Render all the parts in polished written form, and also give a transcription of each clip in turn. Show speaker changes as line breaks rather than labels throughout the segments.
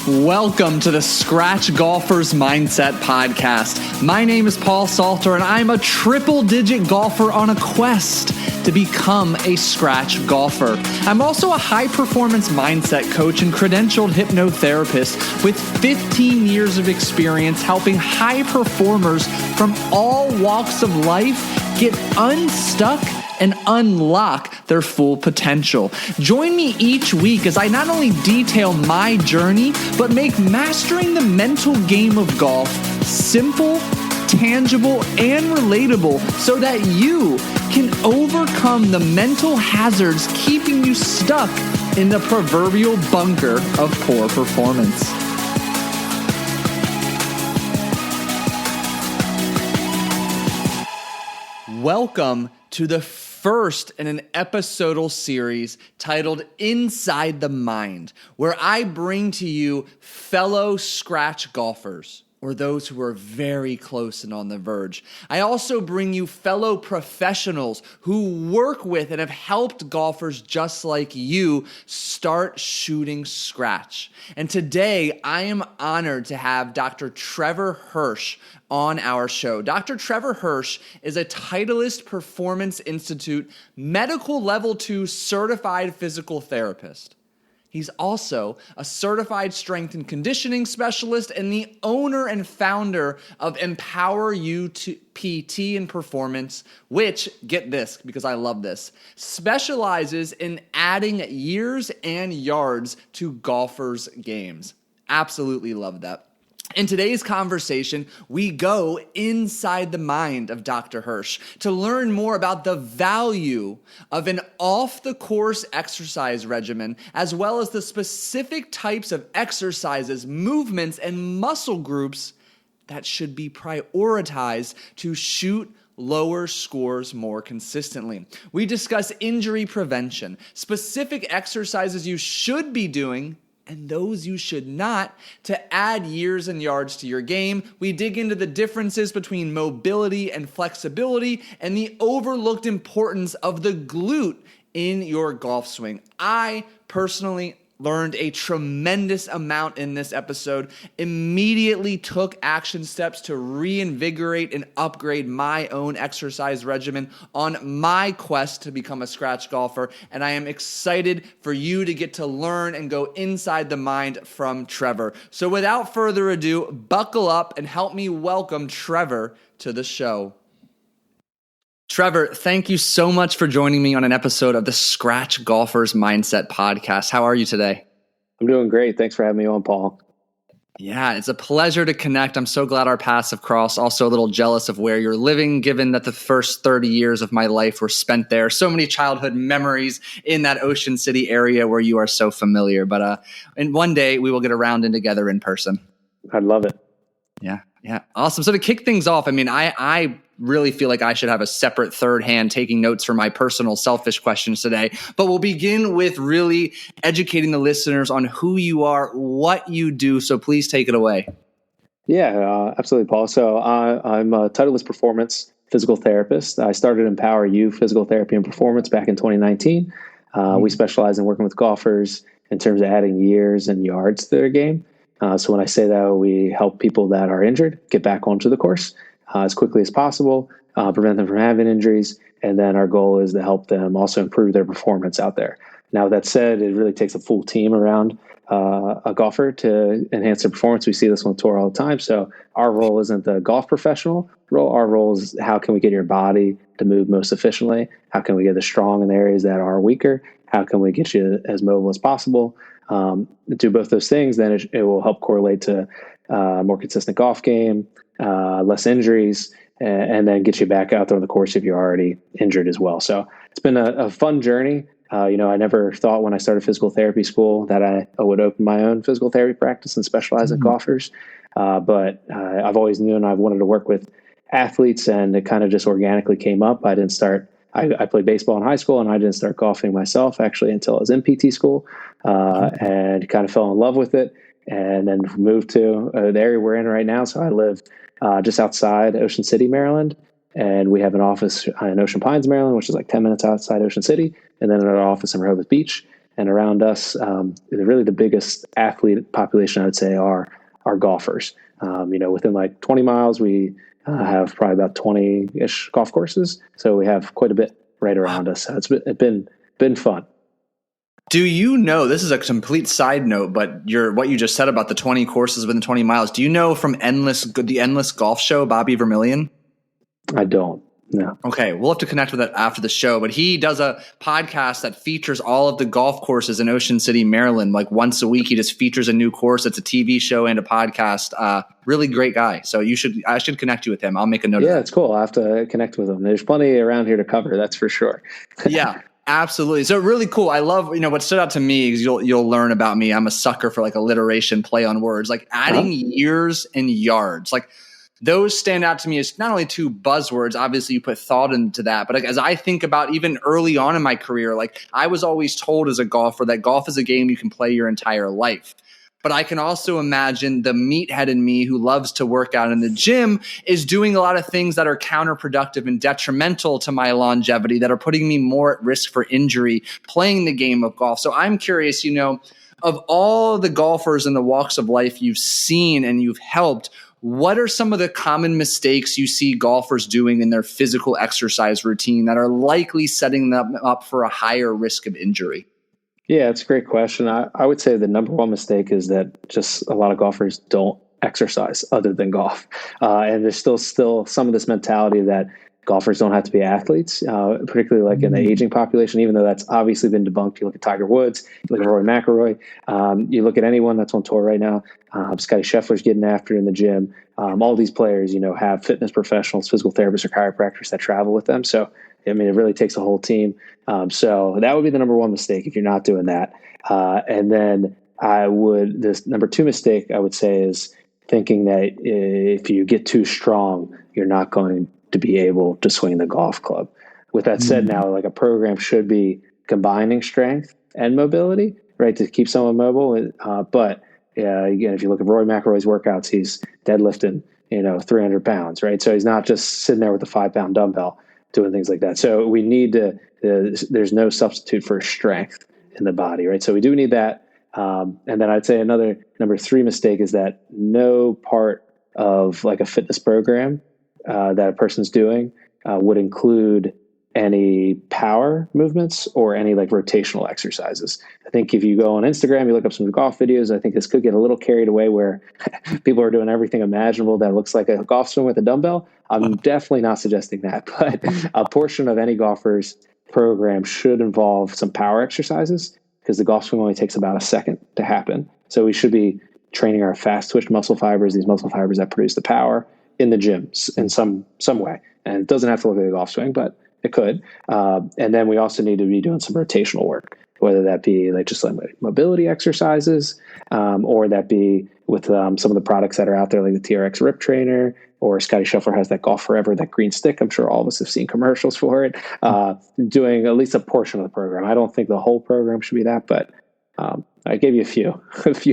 Welcome to the Scratch Golfer's Mindset Podcast. My name is Paul Salter, and I'm a triple-digit golfer on a quest to become a scratch golfer. I'm also a high-performance mindset coach and credentialed hypnotherapist with 15 years of experience helping high performers from all walks of life get unstuck and unlock their full potential. Join me each week as I not only detail my journey, but make mastering the mental game of golf simple, tangible, and relatable so that you can overcome the mental hazards keeping you stuck in the proverbial bunker of poor performance. Welcome to the first in an episodal series titled Inside the Mind, where I bring to you fellow scratch golfers, or those who are very close and on the verge. I also bring you fellow professionals who work with and have helped golfers just like you start shooting scratch. And today, I am honored to have Dr. Trevor Hirsch on our show. Dr. Trevor Hirsch is a Titleist Performance Institute medical level 2 certified physical therapist. He's also a certified strength and conditioning specialist and the owner and founder of Empower You PT and Performance, which, get this because I love this, specializes in adding years and yards to golfers' games. Absolutely love that. In today's conversation, we go inside the mind of Dr. Hirsch to learn more about the value of an off-the-course exercise regimen, as well as the specific types of exercises, movements, and muscle groups that should be prioritized to shoot lower scores more consistently. We discuss injury prevention, specific exercises you should be doing, and those you should not, to add years and yards to your game. We dig into the differences between mobility and flexibility and the overlooked importance of the glute in your golf swing. I personally learned a tremendous amount in this episode, immediately took action steps to reinvigorate and upgrade my own exercise regimen on my quest to become a scratch golfer, and I am excited for you to get to learn and go inside the mind from Trevor. So without further ado, buckle up and help me welcome Trevor to the show. Trevor, thank you so much for joining me on an episode of the Scratch Golfer's Mindset Podcast. How are you today?
I'm doing great. Thanks for having me on, Paul.
Yeah, it's a pleasure to connect. I'm so glad our paths have crossed. Also a little jealous of where you're living, given that the first 30 years of my life were spent there. So many childhood memories in that Ocean City area where you are so familiar. But and one day we will get around and together in person.
I'd love it.
Yeah. Awesome. So to kick things off, I mean, I really feel like I should have a separate third hand taking notes for my personal selfish questions today, but we'll begin with really educating the listeners on who you are, what you do. So please take it away.
Yeah, absolutely, Paul. So I'm a Titleist Performance physical therapist. I started Empower You Physical Therapy and Performance back in 2019. We specialize in working with golfers in terms of adding years and yards to their game. So when I say that, we help people that are injured get back onto the course as quickly as possible, prevent them from having injuries, and then our goal is to help them also improve their performance out there. Now, that said, it really takes a full team around a golfer to enhance their performance. We see this on tour all the time. So our role isn't the golf professional role. Our role is how can we get your body to move most efficiently? How can we get it strong in the areas that are weaker? How can we get you as mobile as possible? Do both those things, then it will help correlate to more consistent golf game, less injuries, and then get you back out there on the course if you're already injured as well. So it's been a fun journey. I never thought when I started physical therapy school that I would open my own physical therapy practice and specialize in golfers. But I've always known I've wanted to work with athletes, and it kind of just organically came up. I played baseball in high school, and I didn't start golfing myself actually until I was in PT school, and kind of fell in love with it, and then moved to the area we're in right now. So I live just outside Ocean City, Maryland, and we have an office in Ocean Pines, Maryland, which is like 10 minutes outside Ocean City, and then an office in Rehoboth Beach. And around us, really the biggest athlete population, I would say, are golfers. Within like 20 miles, we have probably about 20-ish golf courses. So we have quite a bit right around us. So it's been fun.
Do you know, this is a complete side note, but what you just said about the 20 courses within 20 miles, do you know from the Endless Golf Show, Bobby Vermillion?
I don't. No.
Okay, we'll have to connect with that after the show. But he does a podcast that features all of the golf courses in Ocean City, Maryland. Like once a week, he just features a new course. It's a TV show and a podcast. Really great guy. So I should connect you with him. I'll make a note of that.
Yeah, it's cool. I'll have to connect with him. There's plenty around here to cover. That's for sure.
Yeah. Absolutely. So really cool. I love, what stood out to me is you'll learn about me. I'm a sucker for like alliteration, play on words, like adding years and yards. Like those stand out to me as not only two buzzwords, obviously you put thought into that, but like, as I think about even early on in my career, like I was always told as a golfer that golf is a game you can play your entire life. But I can also imagine the meathead in me who loves to work out in the gym is doing a lot of things that are counterproductive and detrimental to my longevity, that are putting me more at risk for injury playing the game of golf. So I'm curious, of all the golfers in the walks of life you've seen and you've helped, what are some of the common mistakes you see golfers doing in their physical exercise routine that are likely setting them up for a higher risk of injury?
Yeah, it's a great question. I would say the number one mistake is that just a lot of golfers don't exercise other than golf. And there's still some of this mentality that golfers don't have to be athletes, particularly like in the aging population, even though that's obviously been debunked. You look at Tiger Woods, you look at Rory McIlroy, you look at anyone that's on tour right now. Scotty Scheffler's getting after it in the gym. All these players, have fitness professionals, physical therapists, or chiropractors that travel with them. So, it really takes a whole team. So that would be the number one mistake if you're not doing that. And then this number two mistake I would say is thinking that if you get too strong, you're not going to be able to swing the golf club. With that said, now like a program should be combining strength and mobility, right, to keep someone mobile. But again, if you look at Rory McIlroy's workouts, he's deadlifting, 300 pounds, right? So he's not just sitting there with a 5-pound dumbbell doing things like that. So we need there's no substitute for strength in the body, right? So we do need that. And then I'd say another number three mistake is that no part of like a fitness program that a person's doing would include any power movements or any like rotational exercises. I think if you go on Instagram, you look up some golf videos, I think this could get a little carried away where people are doing everything imaginable that looks like a golf swing with a dumbbell. I'm definitely not suggesting that, but a portion of any golfer's program should involve some power exercises because the golf swing only takes about a second to happen. So we should be training our fast twitch muscle fibers, these muscle fibers that produce the power, in the gym in some way. And it doesn't have to look like a golf swing, but it could. And then we also need to be doing some rotational work, whether that be like just like mobility exercises, or that be with some of the products that are out there, like the TRX Rip Trainer, or Scotty Scheffler has that Golf Forever, that green stick. I'm sure all of us have seen commercials for it, doing at least a portion of the program. I don't think the whole program should be that, but I gave you a few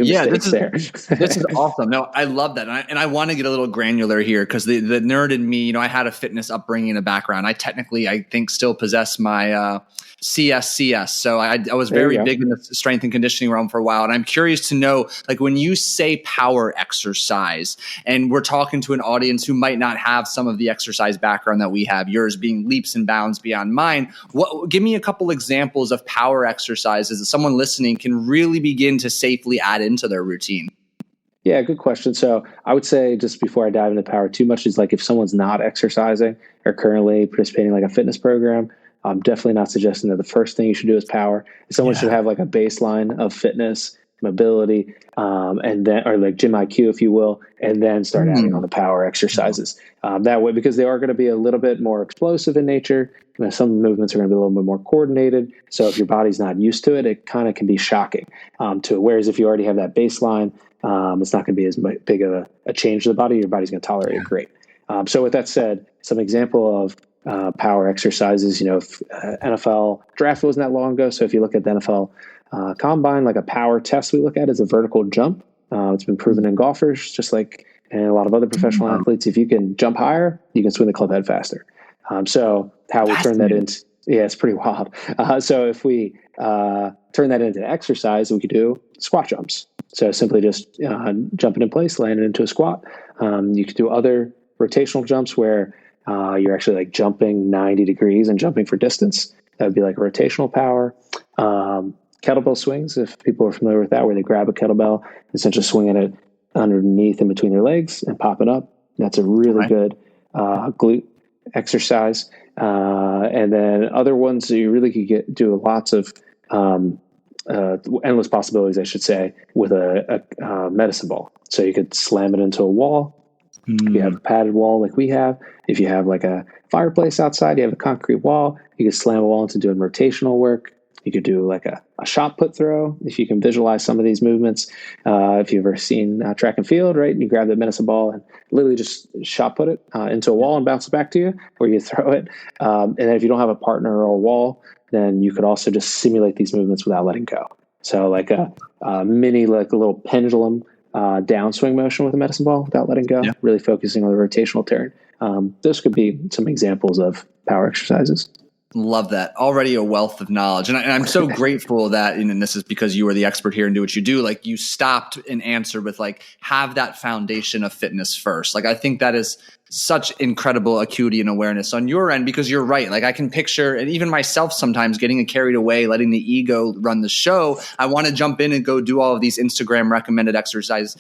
mistakes there.
This is awesome. No, I love that. And I want to get a little granular here because the nerd in me, I had a fitness upbringing and a background. I think still possess my CSCS. So I was very big in the strength and conditioning realm for a while. And I'm curious to know, like when you say power exercise, and we're talking to an audience who might not have some of the exercise background that we have, yours being leaps and bounds beyond mine. Give me a couple examples of power exercises that someone listening can really begin to safely add into their routine.
Yeah, good question. So I would say, just before I dive into power too much, is like if someone's not exercising or currently participating in like a fitness program, I'm definitely not suggesting that the first thing you should do is power. Someone should have like a baseline of fitness, mobility, and then, or like gym IQ, if you will, and then start adding on the power exercises. That way, because they are going to be a little bit more explosive in nature. Some movements are going to be a little bit more coordinated. So if your body's not used to it, it kind of can be shocking to it. Whereas if you already have that baseline, it's not going to be as big of a change to the body. Your body's going to tolerate it great. So with that said, some example of power exercises, NFL draft wasn't that long ago. So if you look at the NFL combine, like a power test we look at is a vertical jump. It's been proven in golfers, just like in a lot of other professional athletes. If you can jump higher, you can swing the club head faster. So how we turn that into, yeah, it's pretty wild. So if we turn that into exercise, we could do squat jumps. So simply just jumping in place, landing into a squat. You could do other rotational jumps where you're actually like jumping 90 degrees and jumping for distance. That would be like a rotational power. Kettlebell swings, if people are familiar with that, where they grab a kettlebell, essentially swinging it underneath in between their legs and pop it up. That's a really good glute exercise. And then other ones that you really could do lots of endless possibilities, I should say, with a medicine ball. So you could slam it into a wall. If you have a padded wall like we have, if you have like a fireplace outside, you have a concrete wall, you can slam a wall into doing rotational work. You could do like a shot put throw, if you can visualize some of these movements. If you've ever seen track and field, right? You grab that medicine ball and literally just shot put it into a wall and bounce it back to you, or you throw it. And then if you don't have a partner or a wall, then you could also just simulate these movements without letting go. So like a mini, like a little pendulum downswing motion with a medicine ball without letting go, really focusing on the rotational turn. Those could be some examples of power exercises.
Love that. Already a wealth of knowledge. And I'm so grateful that, and this is because you are the expert here and do what you do. Like, you stopped and answered with like, have that foundation of fitness first. Like, I think that is such incredible acuity and awareness on your end, because you're right. Like, I can picture, and even myself sometimes getting carried away, letting the ego run the show. I want to jump in and go do all of these Instagram recommended exercises,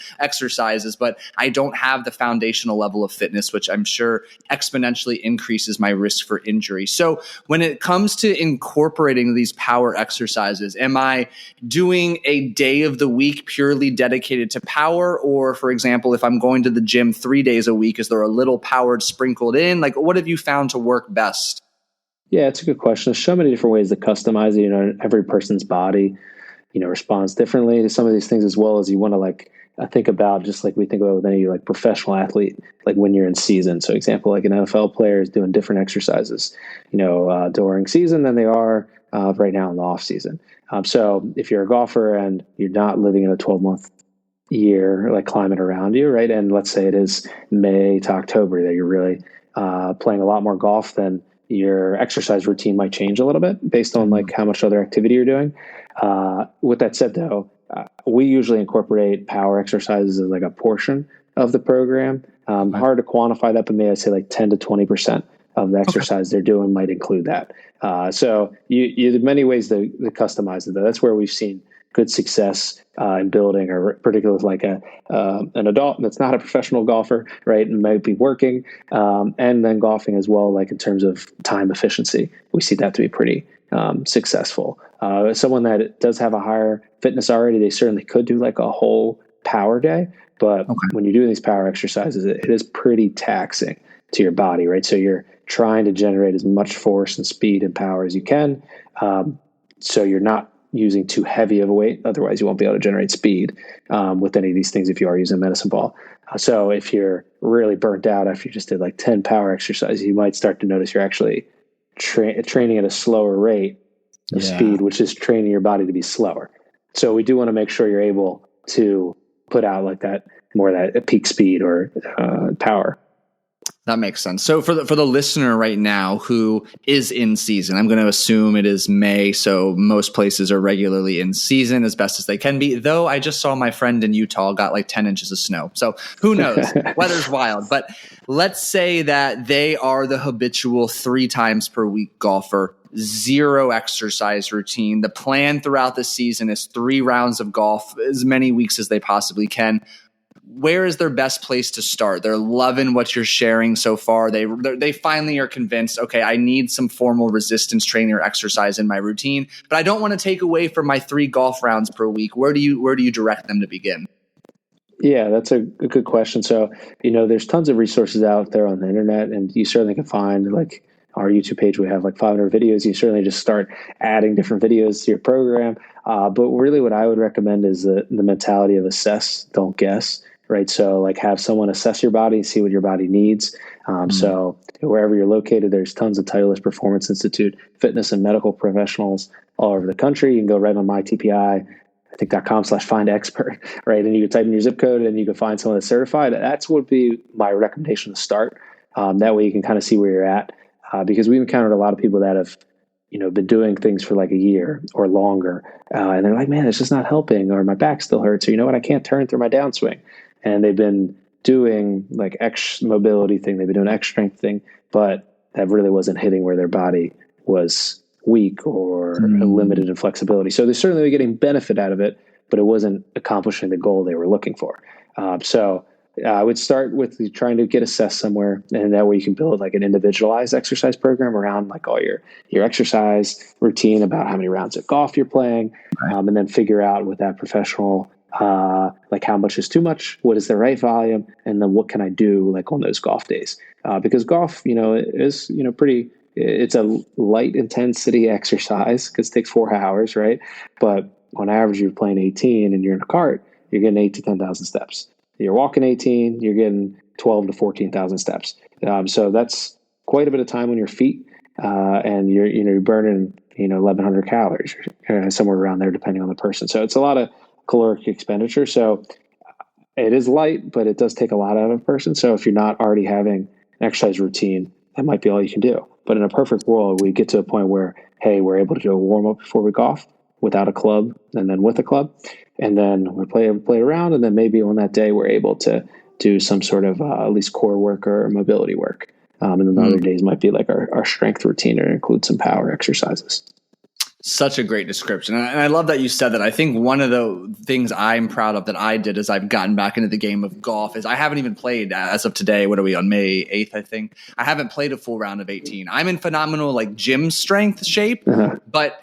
but I don't have the foundational level of fitness, which I'm sure exponentially increases my risk for injury. So when it comes to incorporating these power exercises, am I doing a day of the week purely dedicated to power? Or, for example, if I'm going to the gym 3 days a week, is there a little powered sprinkled in? Like, what have you found to work best?
Yeah, it's a good question. There's so many different ways to customize it. You know, every person's body, you know, responds differently to some of these things, as well as you want to like think about, just like we think about with any like professional athlete, like when you're in season. So example, like an NFL player is doing different exercises, you know, during season than they are right now in the off season. So if you're a golfer and you're not living in a 12-month year, like climate around you, right? And let's say it is May to October that you're really playing a lot more golf, then your exercise routine might change a little bit based on like how much other activity you're doing. With that said, though, we usually incorporate power exercises as like a portion of the program. Hard to quantify that, but maybe I'd say like 10 to 20% of the exercise they're doing might include that. So you have many ways to customize it, though. That's where we've seen good success in building, or particularly like an adult that's not a professional golfer, right, and might be working, and then golfing as well, like in terms of time efficiency. We see that to be pretty successful. Someone that does have a higher fitness already, they certainly could do like a whole power day, but when you're doing these power exercises, it is pretty taxing to your body, right? So you're trying to generate as much force and speed and power as you can. So you're not using too heavy of a weight. Otherwise, you won't be able to generate speed with any of these things if you are using a medicine ball. So if you're really burnt out after you just did like 10 power exercises, you might start to notice you're actually training at a slower rate of speed, which is training your body to be slower. So we do want to make sure you're able to put out like that, more of that peak speed or power.
That makes sense. So for the listener right now who is in season, I'm going to assume it is May. So most places are regularly in season as best as they can be. Though I just saw my friend in Utah got like 10 inches of snow. So who knows? Weather's wild. But let's say that they are the habitual 3 times per week golfer, 0 exercise routine. The plan throughout the season is 3 rounds of golf, as many weeks as they possibly can. Where is their best place to start? They're loving what you're sharing so far. They finally are convinced, okay, I need some formal resistance training or exercise in my routine, but I don't want to take away from my 3 golf rounds per week. Where do you direct them to begin?
Yeah, that's a good question. So, you know, there's tons of resources out there on the internet, and you certainly can find like our YouTube page. We have like 500 videos. You certainly just start adding different videos to your program. But really what I would recommend is the mentality of assess, don't guess. Right. So like have someone assess your body and see what your body needs. So wherever you're located, there's tons of Titleist Performance Institute fitness and medical professionals all over the country. You can go right on myTPI, I think .com/find expert, right? And you can type in your zip code and you can find someone that's certified. That's would be my recommendation to start. That way you can kind of see where you're at. Because we've encountered a lot of people that have been doing things for like a year or longer, and they're like, man, it's just not helping, or my back still hurts, or you know what, I can't turn through my downswing. And they've been doing like X mobility thing, they've been doing X strength thing, but that really wasn't hitting where their body was weak or limited in flexibility. So they're certainly getting benefit out of it, but it wasn't accomplishing the goal they were looking for. So I would start with trying to get assessed somewhere, and that way you can build like an individualized exercise program around like all your exercise routine, about how many rounds of golf you're playing, and then figure out with that professional like how much is too much, what is the right volume, and then what can I do like on those golf days, because golf is pretty, it's a light intensity exercise because it takes 4 hours, right? But on average, you're playing 18 and you're in a cart, you're getting 8 to 10,000 steps. You're walking 18, you're getting 12 to 14,000 steps. So that's quite a bit of time on your feet, and you're burning 1,100 calories, somewhere around there, depending on the person. So it's a lot of caloric expenditure. So it is light, but it does take a lot out of a person. So if you're not already having an exercise routine, that might be all you can do. But in a perfect world, we get to a point where, hey, we're able to do a warm up before we golf without a club, and then with a club, and then we play around, and then maybe on that day we're able to do some sort of at least core work or mobility work. And then the other days might be like our strength routine, or include some power exercises.
Such a great description. And I love that you said that. I think one of the things I'm proud of that I did as I've gotten back into the game of golf is I haven't even played as of today. What are we on, May 8th, I think? I haven't played a full round of 18. I'm in phenomenal like gym strength shape, but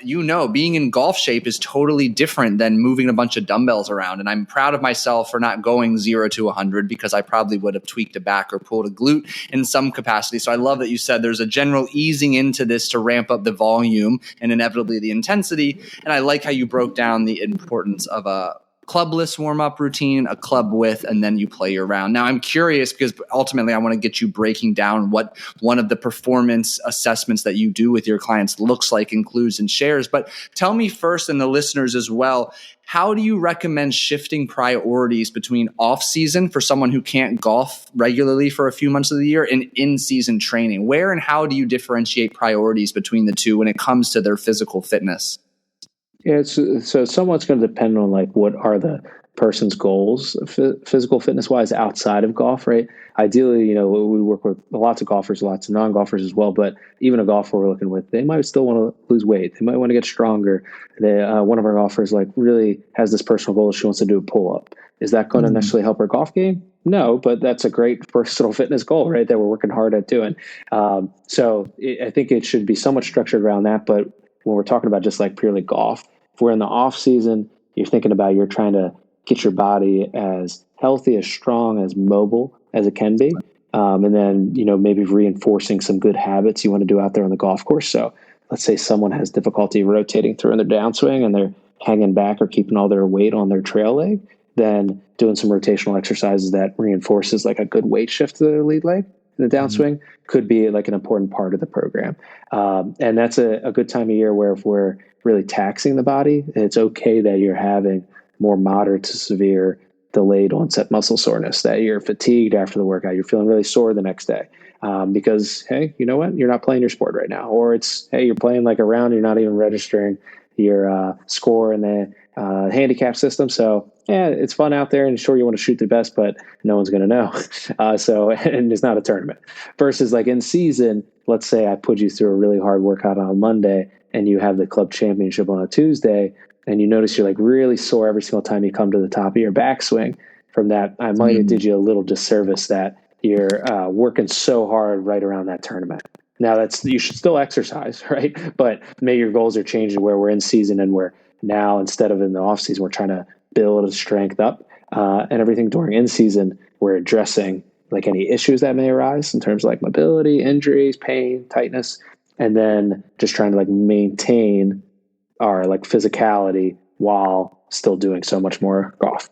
being in golf shape is totally different than moving a bunch of dumbbells around. And I'm proud of myself for not going 0 to 100, because I probably would have tweaked a back or pulled a glute in some capacity. So I love that you said there's a general easing into this to ramp up the volume and inevitably the intensity. And I like how you broke down the importance of a clubless warm-up routine, a club with, and then you play your round. Now I'm curious, because ultimately I want to get you breaking down what one of the performance assessments that you do with your clients looks like, includes, and shares. But tell me first, and the listeners as well, how do you recommend shifting priorities between off-season for someone who can't golf regularly for a few months of the year and in-season training? Where and how do you differentiate priorities between the two when it comes to their physical fitness?
Yeah, so somewhat's going to depend on like what are the person's goals, physical fitness wise, outside of golf, right? Ideally, we work with lots of golfers, lots of non-golfers as well, but even a golfer we're looking with, they might still want to lose weight. They might want to get stronger. One of our golfers like really has this personal goal. She wants to do a pull-up. Is that going to necessarily help her golf game? No, but that's a great personal fitness goal, right? That we're working hard at doing. I think it should be somewhat structured around that. But when we're talking about just like purely golf, if we're in the off season, you're thinking about, you're trying to get your body as healthy, as strong, as mobile as it can be. And then, maybe reinforcing some good habits you want to do out there on the golf course. So let's say someone has difficulty rotating through in their downswing and they're hanging back or keeping all their weight on their trail leg, then doing some rotational exercises that reinforces like a good weight shift to the lead leg in the downswing could be like an important part of the program. And that's a good time of year where if we're really taxing the body, it's okay that you're having more moderate to severe delayed onset muscle soreness, that you're fatigued after the workout, you're feeling really sore the next day, because, hey, you know what? You're not playing your sport right now. Or it's, hey, you're playing like a round, you're not even registering your score in the handicap system. So yeah, it's fun out there, and sure, you want to shoot the best, but no one's going to know. And it's not a tournament. Versus like in season, let's say I put you through a really hard workout on a Monday and you have the club championship on a Tuesday, and you notice you're like really sore every single time you come to the top of your backswing. From that, I might have did you a little disservice that you're working so hard right around that tournament. Now you should still exercise, right? But maybe your goals are changing where we're in season, and we're now, instead of in the off season, we're trying to build a strength up, and everything during in season, we're addressing like any issues that may arise in terms of like mobility, injuries, pain, tightness, and then just trying to like maintain our like physicality while still doing so much more golf.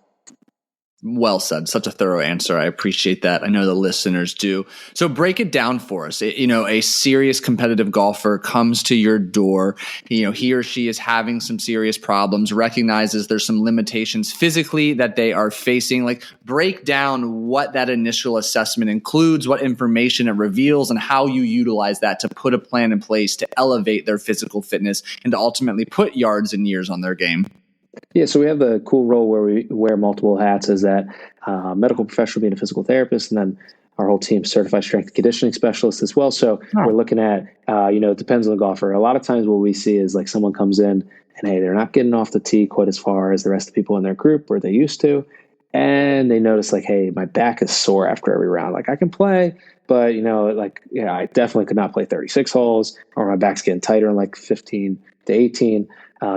Well said. Such a thorough answer. I appreciate that. I know the listeners do. So break it down for us. A serious competitive golfer comes to your door. He or she is having some serious problems, recognizes there's some limitations physically that they are facing. Like, break down what that initial assessment includes, what information it reveals, and how you utilize that to put a plan in place to elevate their physical fitness and to ultimately put yards and years on their game.
Yeah, so we have the cool role where we wear multiple hats as that medical professional being a physical therapist, and then our whole team certified strength and conditioning specialists as well. So we're looking at, it depends on the golfer. A lot of times what we see is like someone comes in and, hey, they're not getting off the tee quite as far as the rest of the people in their group or they used to. And they notice like, hey, my back is sore after every round. Like I can play, but I definitely could not play 36 holes, or my back's getting tighter in like 15 to 18.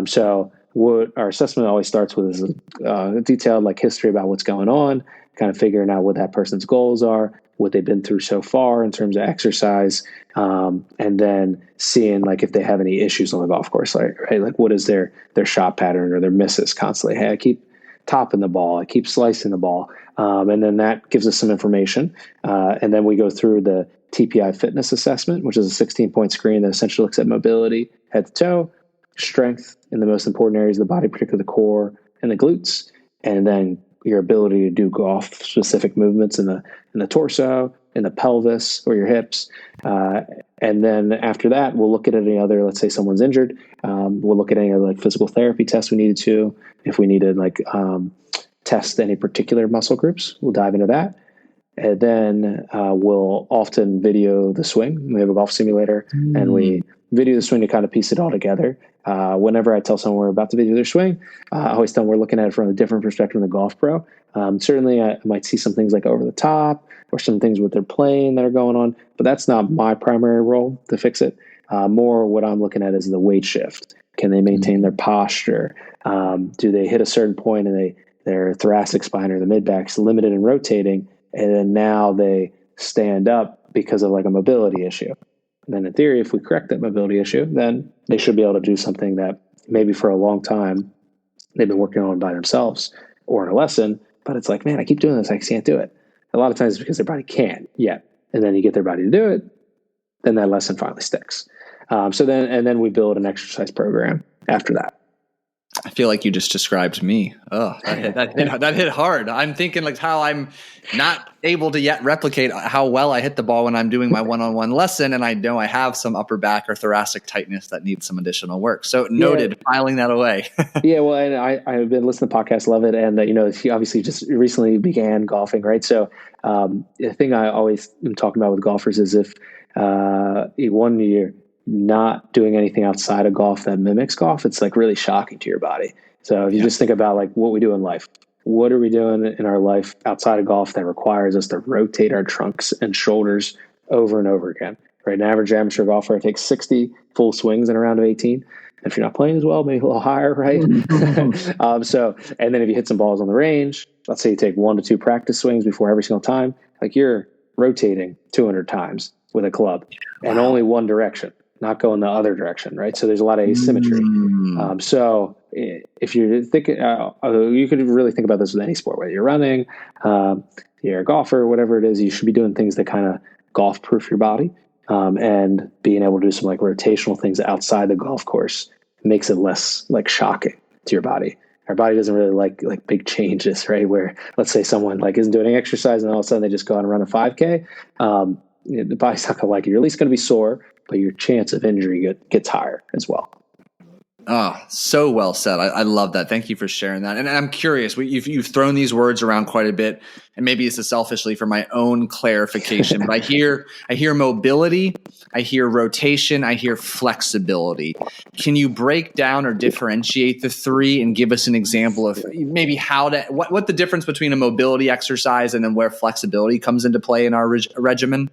So what our assessment always starts with is a detailed like history about what's going on, kind of figuring out what that person's goals are, what they've been through so far in terms of exercise, and then seeing like if they have any issues on the golf course, like what is their shot pattern or their misses constantly. Hey, I keep topping the ball, I keep slicing the ball, and then that gives us some information, and then we go through the TPI fitness assessment, which is a 16-point screen that essentially looks at mobility, head to toe, strength in the most important areas of the body, particularly the core and the glutes, and then your ability to do golf specific movements in the torso, in the pelvis, or your hips. And then after that, we'll look at any other, let's say someone's injured. We'll look at any other like physical therapy tests we needed to. If we needed like test any particular muscle groups, we'll dive into that. And then we'll often video the swing. We have a golf simulator, and we video the swing to kind of piece it all together. Whenever I tell someone we're about to video their swing, I always tell them we're looking at it from a different perspective than the golf pro. Certainly, I might see some things like over the top or some things with their plane that are going on, but that's not my primary role to fix it. More what I'm looking at is the weight shift. Can they maintain their posture? Do they hit a certain point and their thoracic spine or the mid-back's limited and rotating, and then now they stand up because of like a mobility issue? And then in theory, if we correct that mobility issue, then they should be able to do something that maybe for a long time they've been working on by themselves or in a lesson, but it's like, man, I keep doing this, I can't do it. A lot of times it's because their body can't yet. And then you get their body to do it, then that lesson finally sticks. So then we build an exercise program after that.
I feel like you just described me. Oh, that hit hard. I'm thinking like how I'm not able to yet replicate how well I hit the ball when I'm doing my one-on-one lesson. And I know I have some upper back or thoracic tightness that needs some additional work. So noted, filing that away. Yeah.
Well, and I've been listening to podcasts, love it. And he obviously just recently began golfing, right? So the thing I always am talking about with golfers is if one year, not doing anything outside of golf that mimics golf, it's like really shocking to your body. So if you just think about like what we do in life, what are we doing in our life outside of golf that requires us to rotate our trunks and shoulders over and over again, right? An average amateur golfer takes 60 full swings in a round of 18. If you're not playing as well, maybe a little higher, right? And then if you hit some balls on the range, let's say you take 1 to 2 practice swings before every single time, like you're rotating 200 times with a club and only one direction, not going the other direction, right? So there's a lot of asymmetry. So if you're thinking, you could really think about this with any sport, whether you're running, you're a golfer, whatever it is, you should be doing things that kind of golf-proof your body, and being able to do some like rotational things outside the golf course makes it less like shocking to your body. Our body doesn't really like big changes, right? Where let's say someone like isn't doing any exercise and all of a sudden they just go out and run a 5K. The body's not going to like it. You're at least going to be sore, but your chance of injury gets higher as well.
Oh, so well said. I love that. Thank you for sharing that. And I'm curious, you've thrown these words around quite a bit, and maybe this is selfishly for my own clarification, but I hear mobility, I hear rotation, I hear flexibility. Can you break down or differentiate the three and give us an example of maybe what the difference between a mobility exercise and then where flexibility comes into play in our regimen?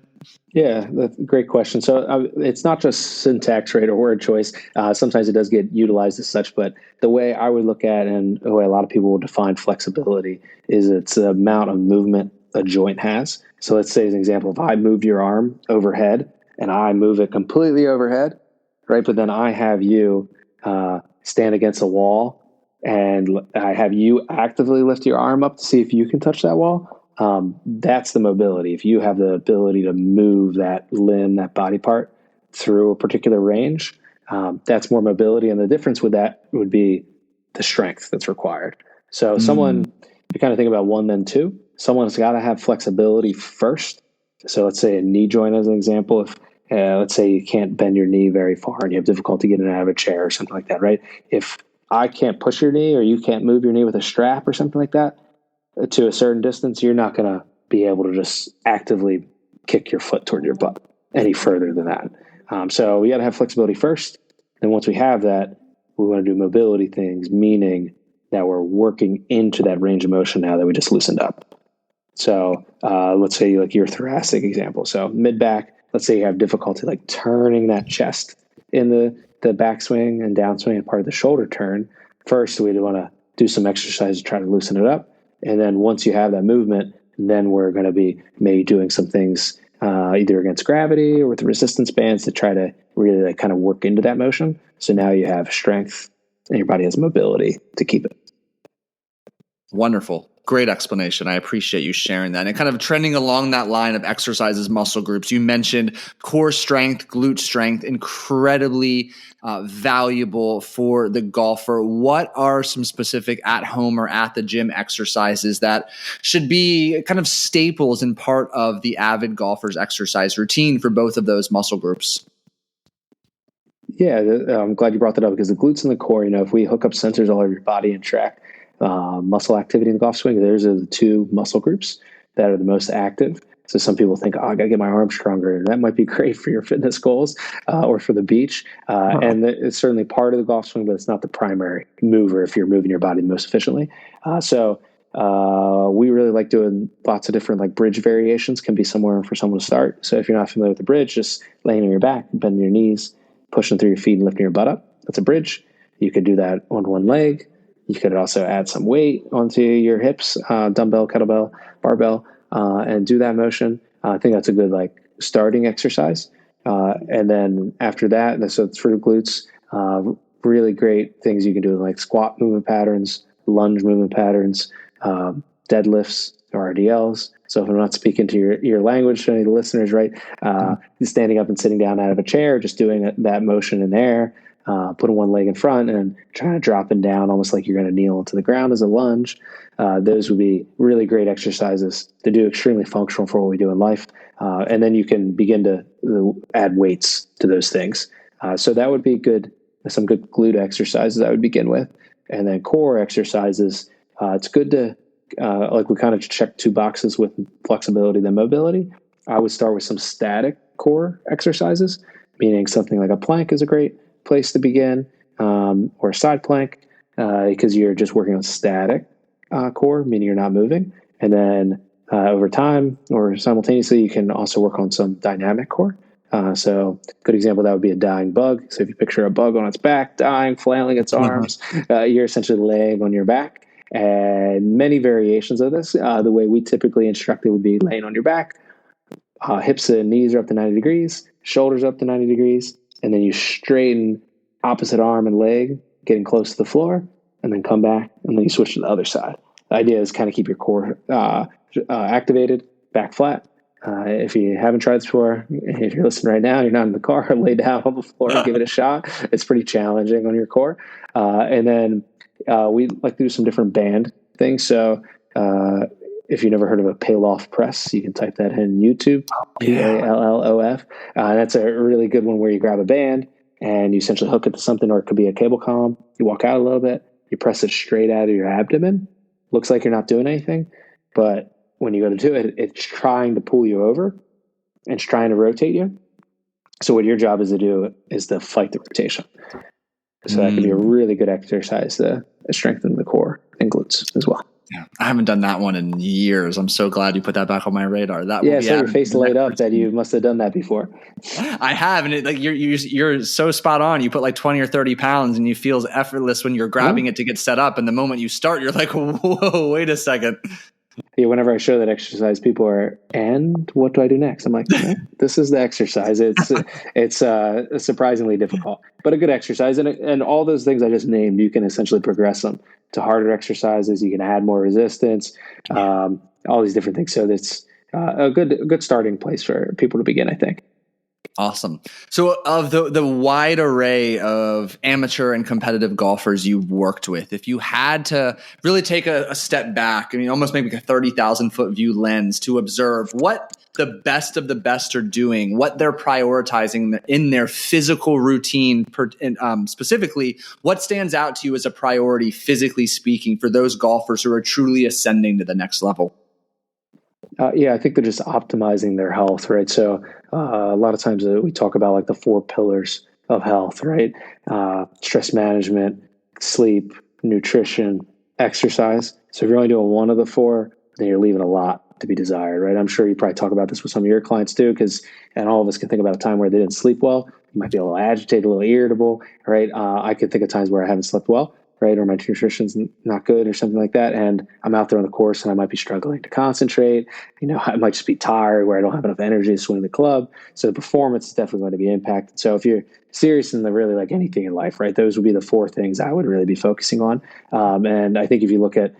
Yeah, that's a great question. So it's not just syntax, right, or word choice. Sometimes it does get utilized as such, but the way I would look at and the way a lot of people will define flexibility is it's the amount of movement a joint has. So let's say as an example, if I move your arm overhead and I move it completely overhead, right, but then I have you stand against a wall and I have you actively lift your arm up to see if you can touch that wall, that's the mobility. If you have the ability to move that limb, that body part through a particular range, that's more mobility. And the difference with that would be the strength that's required. So someone, you kind of think about one, then two, someone's got to have flexibility first. So let's say a knee joint as an example. If let's say you can't bend your knee very far and you have difficulty getting out of a chair or something like that, right? If I can't push your knee or you can't move your knee with a strap or something like that to a certain distance, you're not going to be able to just actively kick your foot toward your butt any further than that. So we got to have flexibility first. And once we have that, we want to do mobility things, meaning that we're working into that range of motion now that we just loosened up. So let's say like your thoracic example. So mid back, let's say you have difficulty like turning that chest in the backswing and downswing and part of the shoulder turn. First, we want to do some exercise to try to loosen it up. And then once you have that movement, then we're going to be maybe doing some things either against gravity or with resistance bands to try to really like kind of work into that motion. So now you have strength and your body has mobility to keep it.
Wonderful. Great explanation. I appreciate you sharing that. And kind of trending along that line of exercises, muscle groups, you mentioned core strength, glute strength, incredibly valuable for the golfer. What are some specific at home or at the gym exercises that should be kind of staples and part of the avid golfer's exercise routine for both of those muscle groups?
Yeah, I'm glad you brought that up because the glutes and the core, if we hook up sensors all over your body and track muscle activity in the golf swing, those are the two muscle groups that are the most active. So some people think, I got to get my arms stronger. And that might be great for your fitness goals or for the beach. And it's certainly part of the golf swing, but it's not the primary mover if you're moving your body most efficiently. So we really like doing lots of different like bridge variations, can be somewhere for someone to start. So if you're not familiar with the bridge, just laying on your back, bending your knees, pushing through your feet and lifting your butt up. That's a bridge. You could do that on one leg. You could also add some weight onto your hips, dumbbell, kettlebell, barbell, and do that motion. I think that's a good like starting exercise. And then after that, so it's for glutes, really great things you can do like squat movement patterns, lunge movement patterns, deadlifts, RDLs. So if I'm not speaking to your language, to any of the listeners, right, standing up and sitting down out of a chair, just doing that motion in air, putting one leg in front and trying to drop it down almost like you're going to kneel into the ground as a lunge. Those would be really great exercises to do, extremely functional for what we do in life. And then you can begin to add weights to those things. So that would be some good glute exercises I would begin with. And then core exercises, it's good to, like we kind of check two boxes with flexibility, then mobility. I would start with some static core exercises, meaning something like a plank is a great place to begin, or a side plank, because you're just working on static core, meaning you're not moving. And then over time or simultaneously, you can also work on some dynamic core. So good example, that would be a dying bug. So if you picture a bug on its back, dying, flailing its arms, you're essentially laying on your back. And many variations of this, the way we typically instruct it would be laying on your back, hips and knees are up to 90 degrees, shoulders up to 90 degrees, and then you straighten opposite arm and leg, getting close to the floor, and then come back, and then you switch to the other side. The idea is kind of keep your core activated, back flat. If you haven't tried this before, if you're listening right now, you're not in the car, lay down on the floor and give it a shot. It's pretty challenging on your core. And then we like to do some different band things. So if you've never heard of a Palloff press, you can type that in YouTube, Pallof. That's a really good one where you grab a band and you essentially hook it to something, or it could be a cable column. You walk out a little bit, you press it straight out of your abdomen. Looks like you're not doing anything, but when you go to do it, it's trying to pull you over and it's trying to rotate you. So what your job is to do is to fight the rotation. So that could be a really good exercise to strengthen the core and glutes as well.
Yeah, I haven't done that one in years. I'm so glad you put that back on my radar.
So your face laid up that you must have done that before.
I have, and you're so spot on. You put like 20 or 30 pounds, and you feel effortless when you're grabbing it to get set up. And the moment you start, you're like, whoa, wait a second.
Yeah, whenever I show that exercise, people are, and what do I do next? I'm like, well, this is the exercise. It's surprisingly difficult, but a good exercise. And all those things I just named, you can essentially progress them to harder exercises. You can add more resistance, all these different things. So that's a good starting place for people to begin, I think.
Awesome. So of the wide array of amateur and competitive golfers you've worked with, if you had to really take a step back, I mean, almost maybe a 30,000 foot view lens to observe what the best of the best are doing, what they're prioritizing in their physical routine, specifically, what stands out to you as a priority, physically speaking, for those golfers who are truly ascending to the next level?
Yeah, I think they're just optimizing their health, right? So a lot of times we talk about like the 4 pillars of health, right? Stress management, sleep, nutrition, exercise. So if you're only doing one of the 4, then you're leaving a lot to be desired, right? I'm sure you probably talk about this with some of your clients too, and all of us can think about a time where they didn't sleep well. You might be a little agitated, a little irritable, right? I could think of times where I haven't slept well, right? Or my nutrition's not good or something like that. And I'm out there on the course and I might be struggling to concentrate. I might just be tired where I don't have enough energy to swing the club. So the performance is definitely going to be impacted. So if you're serious in the really like anything in life, right, those would be the 4 things I would really be focusing on. And I think if you look at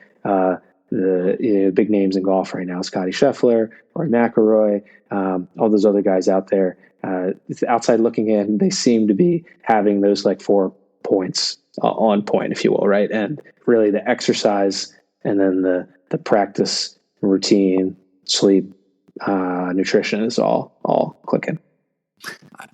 the big names in golf right now, Scotty Scheffler, Rory McIlroy, all those other guys out there, outside looking in, they seem to be having those like 4 points on point, if you will, right? And really the exercise and then the practice, routine, sleep, nutrition is all clicking.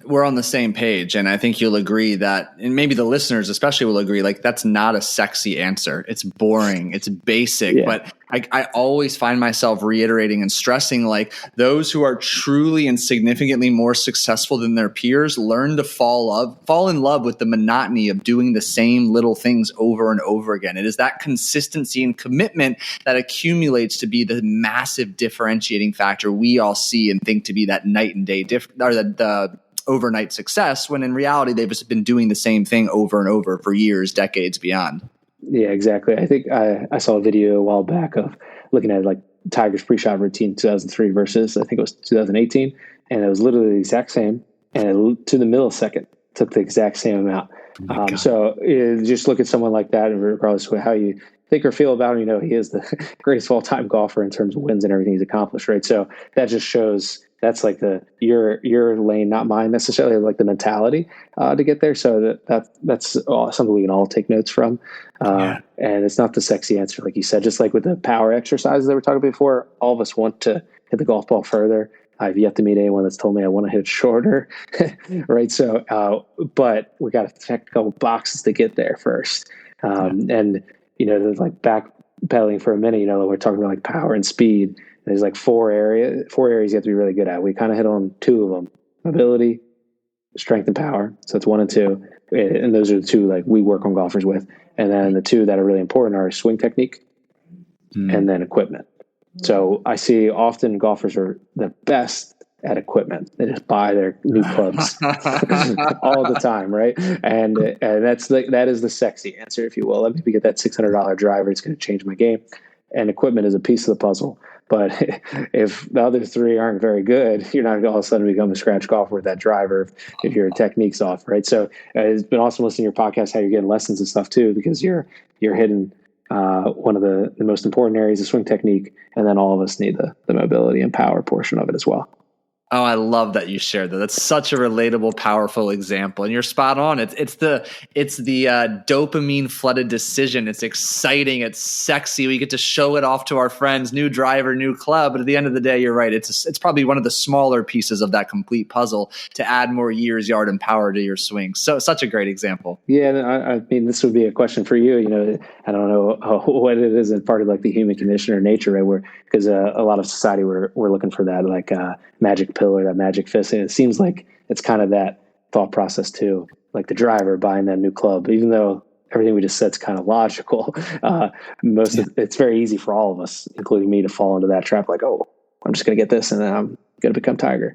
We're on the same page. And I think you'll agree that, and maybe the listeners especially will agree, like that's not a sexy answer. It's boring. It's basic. But I always find myself reiterating and stressing, like those who are truly and significantly more successful than their peers learn to fall in love with the monotony of doing the same little things over and over again. It is that consistency and commitment that accumulates to be the massive differentiating factor we all see and think to be that night and day or the overnight success, when in reality they've just been doing the same thing over and over for years, decades beyond.
Yeah, exactly. I think I saw a video a while back of looking at like Tiger's pre-shot routine 2003 versus I think it was 2018, and it was literally the exact same, and to the millisecond took the exact same amount. So just look at someone like that, and regardless of how you think or feel about him, he is the greatest of all time golfer in terms of wins and everything he's accomplished, right? So that just shows that's like your lane, not mine necessarily, like the mentality to get there. So that's something we can all take notes from. And it's not the sexy answer, like you said, just like with the power exercises that we were talking about before, all of us want to hit the golf ball further. I've yet to meet anyone that's told me I want to hit it shorter, right? So, but we got to check a couple boxes to get there first. And, there's like backpedaling for a minute, we're talking about like power and speed. There's like four areas you have to be really good at. We kind of hit on 2 of them: mobility, strength, and power. So it's 1 and 2. And those are the 2 like we work on golfers with. And then the 2 that are really important are swing technique and then equipment. So I see often golfers are the best at equipment. They just buy their new clubs all the time, right? And that is the sexy answer, if you will. Let me get that $600 driver. It's going to change my game. And equipment is a piece of the puzzle. But if the other 3 aren't very good, you're not going to all of a sudden become a scratch golfer with that driver if your technique's off, right? So it's been awesome listening to your podcast, how you're getting lessons and stuff too, because you're hitting one of the most important areas of swing technique, and then all of us need the mobility and power portion of it as well.
Oh, I love that you shared that. That's such a relatable, powerful example, and you're spot on. It's the dopamine flooded decision. It's exciting. It's sexy. We get to show it off to our friends. New driver, new club. But at the end of the day, you're right. It's probably one of the smaller pieces of that complete puzzle to add more years, yard, and power to your swing. So such a great example.
Yeah, I mean, this would be a question for you. I don't know what it is in part of like the human condition or nature, right? Because a lot of society we're looking for that like magic pill or that magic fist, and it seems like it's kind of that thought process too, like the driver buying that new club. Even though everything we just said is kind of logical, it's very easy for all of us, including me, to fall into that trap. Like, oh, I'm just going to get this, and then I'm got to become Tiger.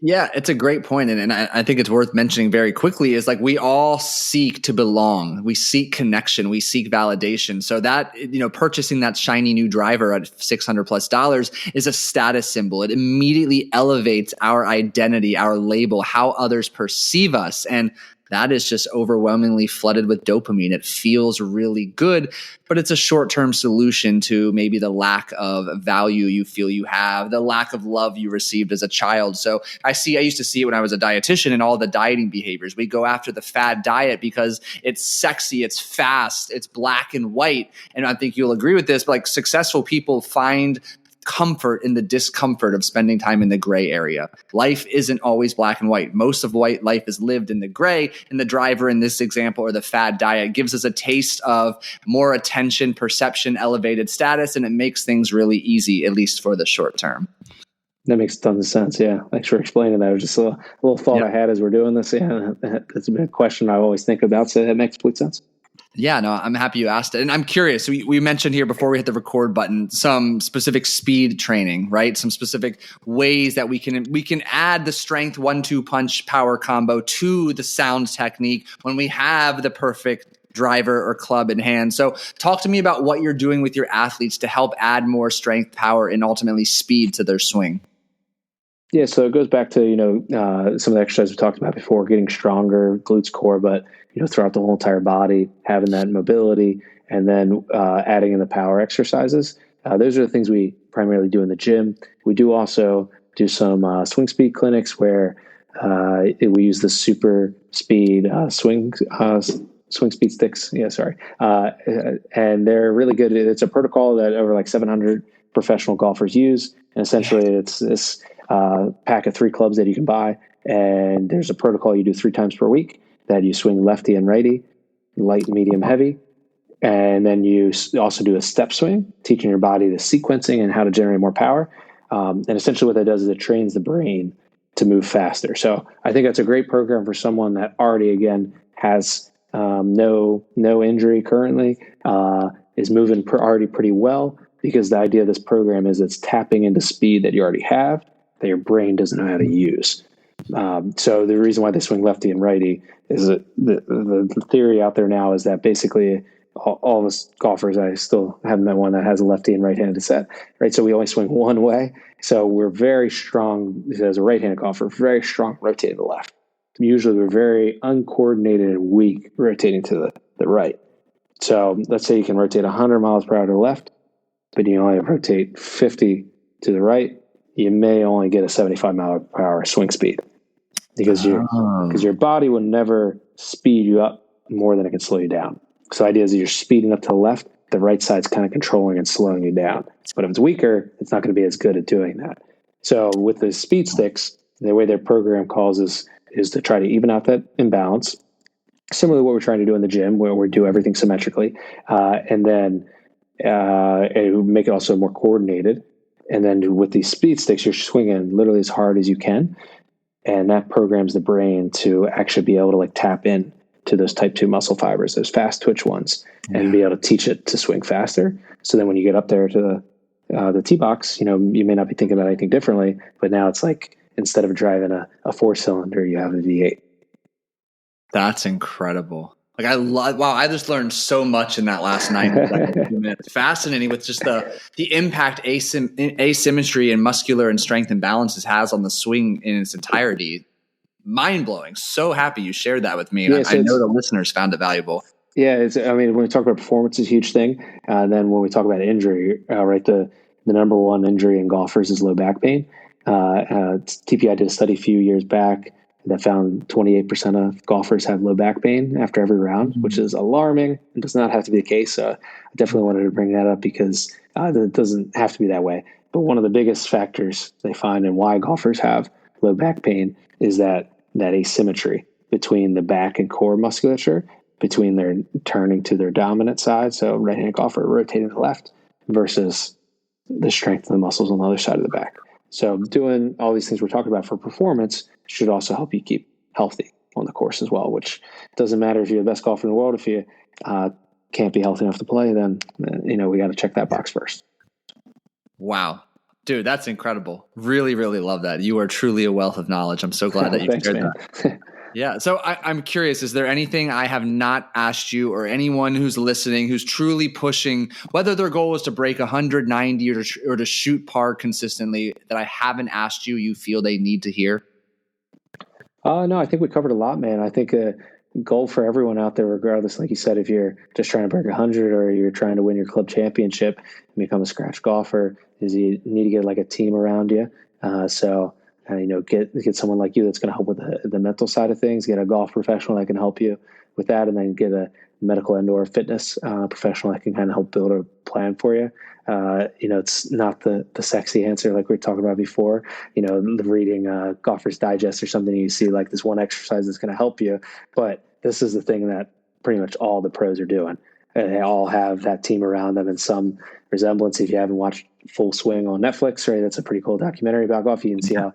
Yeah, it's a great point. And I think it's worth mentioning very quickly is like we all seek to belong. We seek connection. We seek validation. So that, purchasing that shiny new driver at $600+ is a status symbol. It immediately elevates our identity, our label, how others perceive us. And that is just overwhelmingly flooded with dopamine. It feels really good, but it's a short-term solution to maybe the lack of value you feel you have, the lack of love you received as a child. So I used to see it when I was a dietitian and all the dieting behaviors. We go after the fad diet because it's sexy, it's fast, it's black and white. And I think you'll agree with this, but like successful people find comfort in the discomfort of spending time in the gray area. Life isn't always black and white. Most of life is lived in the gray, and the driver in this example, or the fad diet, gives us a taste of more attention, perception, elevated status, and it makes things really easy, at least for the short term.
That makes tons of sense. Yeah. Thanks for explaining that. It was just a little thought I had as we're doing this. Yeah. That's been a question I always think about. So that makes complete sense.
Yeah, no, I'm happy you asked it. And I'm curious, we mentioned here before we hit the record button, some specific speed training, right? Some specific ways that we can add the strength 1-2 punch power combo to the sound technique when we have the perfect driver or club in hand. So talk to me about what you're doing with your athletes to help add more strength, power, and ultimately speed to their swing.
Yeah, so it goes back to, some of the exercises we talked about before, getting stronger, glutes, core, but, throughout the whole entire body, having that mobility, and then adding in the power exercises. Those are the things we primarily do in the gym. We do also do some swing speed clinics where we use the super speed swing speed sticks. Yeah, sorry. And they're really good. It's a protocol that over like 700 professional golfers use. And essentially it's this pack of 3 clubs that you can buy. And there's a protocol you do 3 times per week that you swing lefty and righty, light, medium, heavy. And then you also do a step swing, teaching your body the sequencing and how to generate more power. And essentially what that does is it trains the brain to move faster. So I think that's a great program for someone that already, again, has no injury currently, is moving already pretty well, because the idea of this program is it's tapping into speed that you already have that your brain doesn't know how to use. So the reason why they swing lefty and righty is that the theory out there now is that basically all of us golfers, I still haven't met one that has a lefty and right-handed set, right? So we only swing one way. So we're very strong as a right-handed golfer, very strong rotating to the left. Usually we're very uncoordinated and weak rotating to the right. So let's say you can rotate 100 miles per hour to the left, but you only rotate 50 to the right. You may only get a 75 mile per hour swing speed because your body will never speed you up more than it can slow you down. So the idea is that you're speeding up to the left, the right side's kind of controlling and slowing you down. But if it's weaker, it's not going to be as good at doing that. So with the speed sticks, the way their program calls is to try to even out that imbalance, similar to what we're trying to do in the gym, where we do everything symmetrically, and then make it also more coordinated. And then with these speed sticks, you're swinging literally as hard as you can. And that programs the brain to actually be able to like tap in to those type 2 muscle fibers, those fast twitch ones, and be able to teach it to swing faster. So then when you get up there to the tee box, you may not be thinking about anything differently, but now it's like, instead of driving a 4-cylinder, you have a V8.
That's incredible. Like I just learned so much in that last 90 minutes. Fascinating with just the impact asymmetry and muscular and strength imbalances has on the swing in its entirety. Mind blowing. So happy you shared that with me. And I know the listeners found it valuable.
Yeah. When we talk about performance, it's a huge thing. And then when we talk about injury, right, the number one injury in golfers is low back pain. TPI did a study a few years back that found 28% of golfers have low back pain after every round, which is alarming. It does not have to be the case. I definitely wanted to bring that up because it doesn't have to be that way. But one of the biggest factors they find in why golfers have low back pain is that asymmetry between the back and core musculature, between their turning to their dominant side, so right-handed golfer rotating to the left, versus the strength of the muscles on the other side of the back. So doing all these things we're talking about for performance should also help you keep healthy on the course as well, which doesn't matter if you're the best golfer in the world. If you can't be healthy enough to play, then we got to check that box first.
Wow. Dude, that's incredible. Really, really love that. You are truly a wealth of knowledge. I'm so glad that you
Thanks,
shared
man.
that. Yeah. So I'm curious, is there anything I have not asked you or anyone who's listening who's truly pushing, whether their goal is to break 190 or to shoot par consistently, that I haven't asked you, you feel they need to hear?
No, I think we covered a lot, man. I think a goal for everyone out there, regardless, like you said, if you're just trying to break 100 or you're trying to win your club championship and become a scratch golfer, is you need to get like a team around you. Get someone like you that's going to help with the mental side of things. Get a golf professional that can help you with that, and then get a medical and/or fitness professional that can kind of help build a plan for you. It's not the sexy answer like we were talking about before. Reading Golfer's Digest or something, you see like this one exercise that's going to help you, but this is the thing that pretty much all the pros are doing. And they all have that team around them in some resemblance. If you haven't watched Full Swing on Netflix, right, that's a pretty cool documentary about golf. You can see how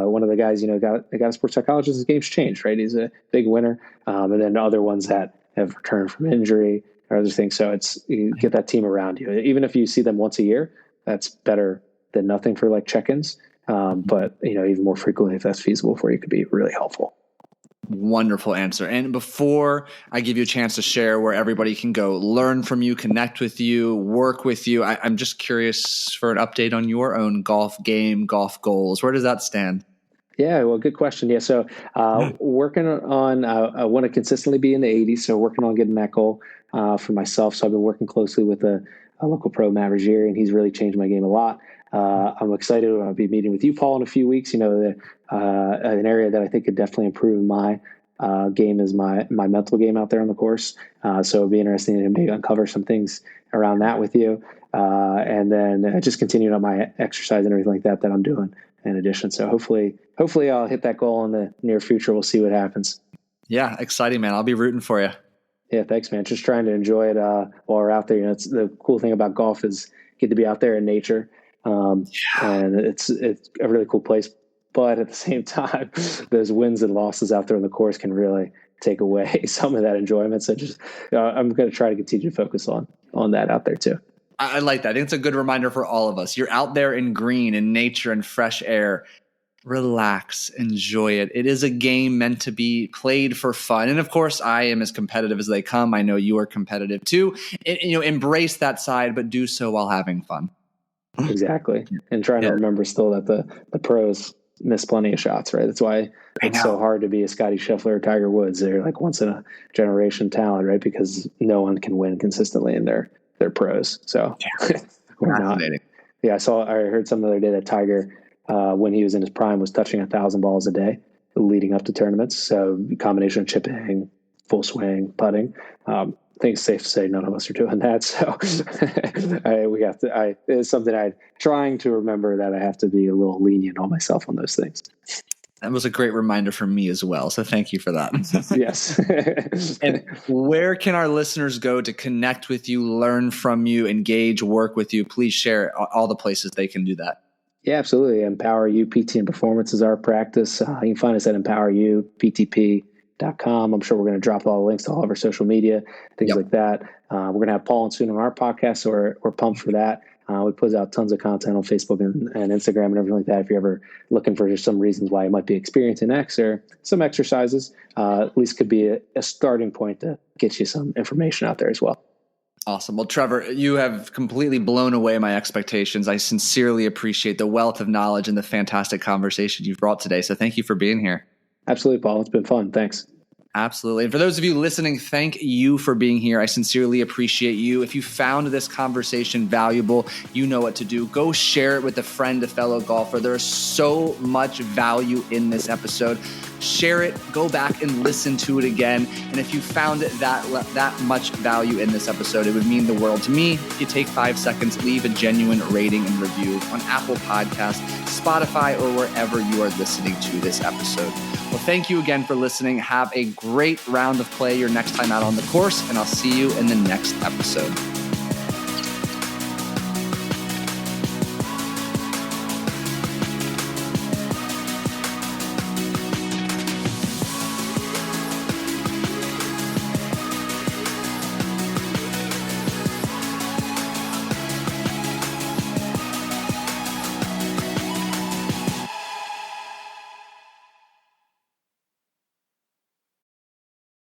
one of the guys, got a sports psychologist. His game's changed, right? He's a big winner. And then other ones that have returned from injury or other things. So you get that team around you. Even if you see them once a year, that's better than nothing for like check-ins. But even more frequently, if that's feasible for you, could be really helpful.
Wonderful answer. And before I give you a chance to share where everybody can go learn from you, connect with you, work with you, I'm just curious for an update on your own golf game, golf goals. Where does that stand?
Yeah, well, good question. Yeah, so working on, I want to consistently be in the 80s, so working on getting that goal for myself. So I've been working closely with a local pro, Matt Ruggieri, and he's really changed my game a lot. I'm excited. I'll be meeting with you, Paul, in a few weeks. An area that I think could definitely improve my game is my mental game out there on the course. So it'd be interesting to maybe uncover some things around that with you. And then just continuing on my exercise and everything like that I'm doing in addition. So hopefully I'll hit that goal in the near future. We'll see what happens.
Yeah, exciting, man. I'll be rooting for you.
Yeah, thanks, man. Just trying to enjoy it while we're out there. It's the cool thing about golf is get to be out there in nature. And it's a really cool place. But at the same time, those wins and losses out there on the course can really take away some of that enjoyment. So just I'm going to try to continue to focus on that out there too.
I like that. I think it's a good reminder for all of us. You're out there in green and nature and fresh air. Relax, enjoy it. It is a game meant to be played for fun. And of course, I am as competitive as they come. I know you are competitive too. Embrace that side, but do so while having fun.
Exactly. And trying to remember still that the pros miss plenty of shots, right? That's why it's so hard to be a Scotty Scheffler or Tiger Woods. They're like once in a generation talent, right? Because no one can win consistently in their pros. So we're not. Yeah, I heard something the other day that Tiger, when he was in his prime, was touching 1,000 balls a day leading up to tournaments. So combination of chipping, full swing, putting. I think it's safe to say none of us are doing that. So it's something I'm trying to remember, that I have to be a little lenient on myself on those things.
That was a great reminder for me as well. So thank you for that.
Yes.
And where can our listeners go to connect with you, learn from you, engage, work with you? Please share all the places they can do that.
Yeah, absolutely. Empower You PT and Performance is our practice. You can find us at empoweruptp.com. I'm sure we're going to drop all the links to all of our social media, things like that. We're going to have Paul and soon on our podcast, so we're pumped for that. We put out tons of content on Facebook and Instagram and everything like that. If you're ever looking for just some reasons why you might be experiencing X or some exercises, at least could be a starting point to get you some information out there as well.
Awesome. Well, Trevor, you have completely blown away my expectations. I sincerely appreciate the wealth of knowledge and the fantastic conversation you've brought today. So thank you for being here.
Absolutely, Paul. It's been fun. Thanks.
Absolutely. And for those of you listening, thank you for being here. I sincerely appreciate you. If you found this conversation valuable, you know what to do. Go share it with a friend, a fellow golfer. There is so much value in this episode. Share it, go back and listen to it again. And if you found that much value in this episode, it would mean the world to me. If you take 5 seconds, leave a genuine rating and review on Apple Podcasts, Spotify, or wherever you are listening to this episode. Well, thank you again for listening. Have a great round of play your next time out on the course, and I'll see you in the next episode.